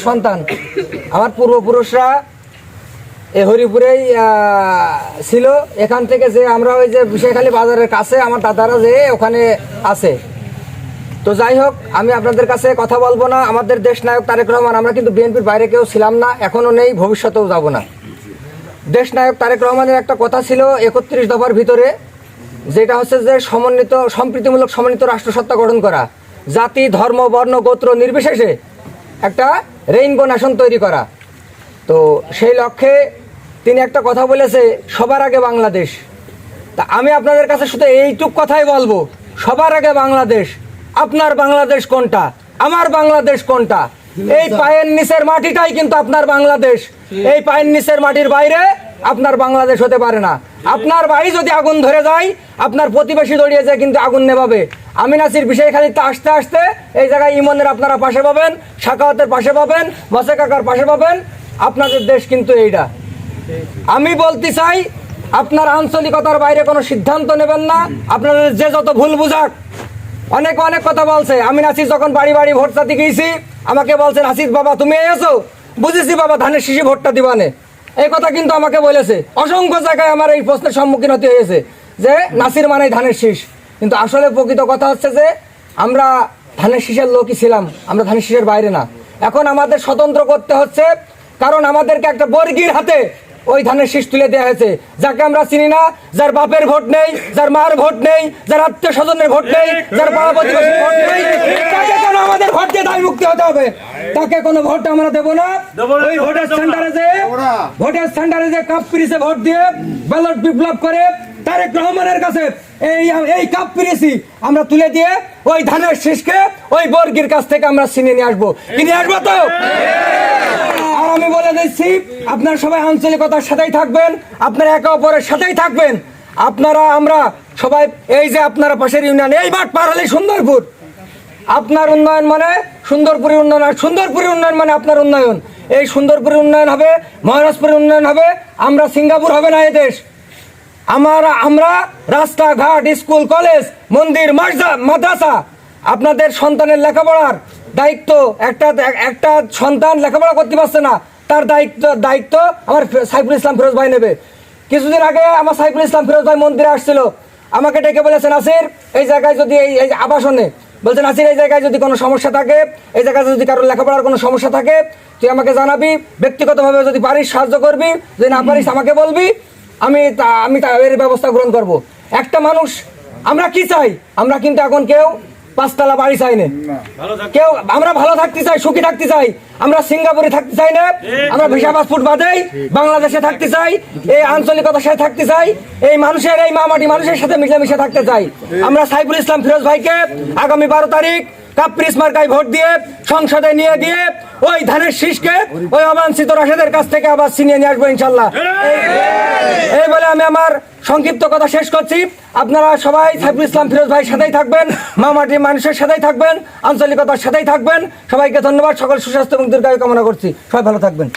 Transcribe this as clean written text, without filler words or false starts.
সন্তান। আমার পূর্বপুরুষরা এই হরিপুরেই ছিল। এখান থেকে যে আমরা ওই যে বিষয়খালী বাজারের কাছে আমার দাদারা যে ওখানে আছে। তো যাই হোক, আমি আপনাদের কাছে কথা বলবো না। আমাদের দেশ নায়ক তারেক রহমান, আমরা কিন্তু বিএনপির বাইরে কেউ ছিলাম না, এখনও নেই, ভবিষ্যতেও যাব না। দেশ নায়ক তারেক রহমানের একটা কথা ছিল 31 দফার ভিতরে, যেটা হচ্ছে যে সম্প্রীতিমূলক সমন্বিত রাষ্ট্রসত্তা গঠন করা, জাতি ধর্ম বর্ণ গোত্র নির্বিশেষে একটা রেইনবো নেশন তৈরি করা। তো সেই লক্ষ্যে তিনি একটা কথা বলেছে, সবার আগে বাংলাদেশ। তা আমি আপনাদের কাছে শুধু এইটুক কথাই বলবো, সবার আগে বাংলাদেশ। আপনার বাংলাদেশ কোনটা, আমার বাংলাদেশ কোনটা? এই পায়ের নিচের মাটিটাই কিন্তু আপনার বাংলাদেশ। এই পায়ের নিচের মাটির বাইরে আপনার বাংলাদেশ হতে পারে না। আপনার বাড়ি যদি আগুন ধরে যায়, আপনার প্রতিবেশী দৌড়িয়ে যায় কিন্তু আগুন নেভাবে। আমি নাসির বিষয়খালীতে আসতে আসতে এই জায়গায় ইমনের আপনারা পাশে পাবেন, সাখাওয়াতের পাশে পাবেন, মসে কাকার পাশে পাবেন। আপনাদের দেশ কিন্তু এইটা। আমি বলতে চাই, আপনার আঞ্চলিকতার বাইরে কোনো সিদ্ধান্ত নেবেন না। আপনাদের যে যত ভুল বুঝাক, অনেক কথা বলছে। আমি নাসির যখন বাড়ি বাড়ি ভোট চাতে গিয়েছি, আমাকে বলছেন নাসির বাবা তুমি এসো, বুঝেছি বাবা ধানের শীষে ভোটটা দিবানে, এই কথা কিন্তু আমাকে বলেছে। অসংখ্য জায়গায় আমার এই প্রশ্নের সম্মুখীন হতে হয়েছে যে নাসির মানে ধানের শীষ। কিন্তু আসলে প্রকৃত কথা হচ্ছে যে আমরা ধানের শীষের লোকই ছিলাম, আমরা ধানের শীষের বাইরে না। এখন আমাদের স্বতন্ত্র করতে হচ্ছে, কারণ আমাদেরকে একটা বর্গীর হাতে ওই ধানের শীষ তুলে দেওয়া হয়েছে, যাকে আমরা চিনি না, যার বাপের ভোট নেই, যার মার ভোট নেই, যার আত্মীয় স্বজনের ভোট নেই, যার পাড়া প্রতিবেশীর ভোট নেই, তাকে কোনো আমাদের ভোট দিয়ে দায় মুক্তি হতে হবে। তাকে কোনো ভোট আমরা দেবো না। ওই ভোটের সেন্টারে যে কাপ পিরিসে ভোট দিয়ে ব্যালট বিপ্লব করে তারেক রহমানের কাছে এই কাপ পিরিসি আমরা তুলে দিয়ে ওই ধানের শীষকে ওই বর্গীর কাছ থেকে আমরা ছিনিয়ে নিয়ে আসবো। নিয়ে আসবো তো? আর আমি বলে দিচ্ছি, আপনারা সবাই আঞ্চলিকতার সাথেই থাকবেন, আপনারা একে অপরের সাথেই থাকবেন। আমরা সবাই এই যে আপনারা পাশের ইউনিয়ন, এই মাঠ পার হলেই সুন্দরপুর। আপনার উন্নয়ন মানে সুন্দরপুরের উন্নয়ন, আর সুন্দরপুরের উন্নয়ন মানে আপনার উন্নয়ন। এই সুন্দরপুরের উন্নয়ন হবে, মহারাজপুরের উন্নয়ন হবে, আমরা সিঙ্গাপুর হবে না এই দেশ। আমরা রাস্তাঘাট, স্কুল কলেজ, মন্দির মাদ্রাসা, আপনাদের সন্তানের লেখাপড়ার দায়িত্ব, একটা সন্তান লেখাপড়া করতে পারছে না, তার দায়িত্ব আমার সাইফুল ইসলাম ফিরোজ ভাই নেবে। কিছুদিন আগে আমার সাইফুল ইসলাম ফিরোজ ভাই মন্দিরে আসছিল, আমাকে ডেকে বলেছেন নাসির এই জায়গায় যদি এই আবাসনে বলছেন নাসির এই জায়গায় যদি কোনো সমস্যা থাকে, এই জায়গায় যদি কারোর লেখাপড়ার কোনো সমস্যা থাকে তুই আমাকে জানাবি, ব্যক্তিগতভাবে যদি পারিস সাহায্য করবি, যদি না পারিস আমাকে বলবি, আমি এর ব্যবস্থা গ্রহণ করব। একটা মানুষ, আমরা কি চাই? আমরা কিন্তু এখন কেউ 5 তলা বাড়ি চাই না, কেউ আমরা ভালো থাকতে চাই, সুখী থাকতে চাই। আমরা সিঙ্গাপুরে থাকতে চাই না, আমরা ভিসা পাসপোর্ট বাদেই বাংলাদেশে থাকতে চাই, এই আঞ্চলিকতার সাথে থাকতে চাই, এই মানুষের, এই মামাটি মানুষের সাথে মিলেমিশে থাকতে চাই। আমরা সাইফুল ইসলাম ফিরোজ ভাইকে আগামী 12 তারিখ কাপ্রিস মার্কায় ভোট দিয়ে সংসদে নিয়ে গিয়ে ওই ধানের শীষকে ওই অবাঞ্ছিত রাশেদের কাছ থেকে আবার ছিনিয়ে নিয়ে আসবো ইনশাল্লাহ। এই বলে আমি আমার সংক্ষিপ্ত কথা শেষ করছি। আপনারা সবাই সাইফুল ইসলাম ফিরোজ ভাইয়ের সাথেই থাকবেন, মামাটির মানুষের সাথেই থাকবেন, আঞ্চলিকতার সাথেই থাকবেন। সবাইকে ধন্যবাদ, সকল সুস্বাস্থ্য এবং দীর্ঘায়ু কামনা করছি। সবাই ভালো থাকবেন।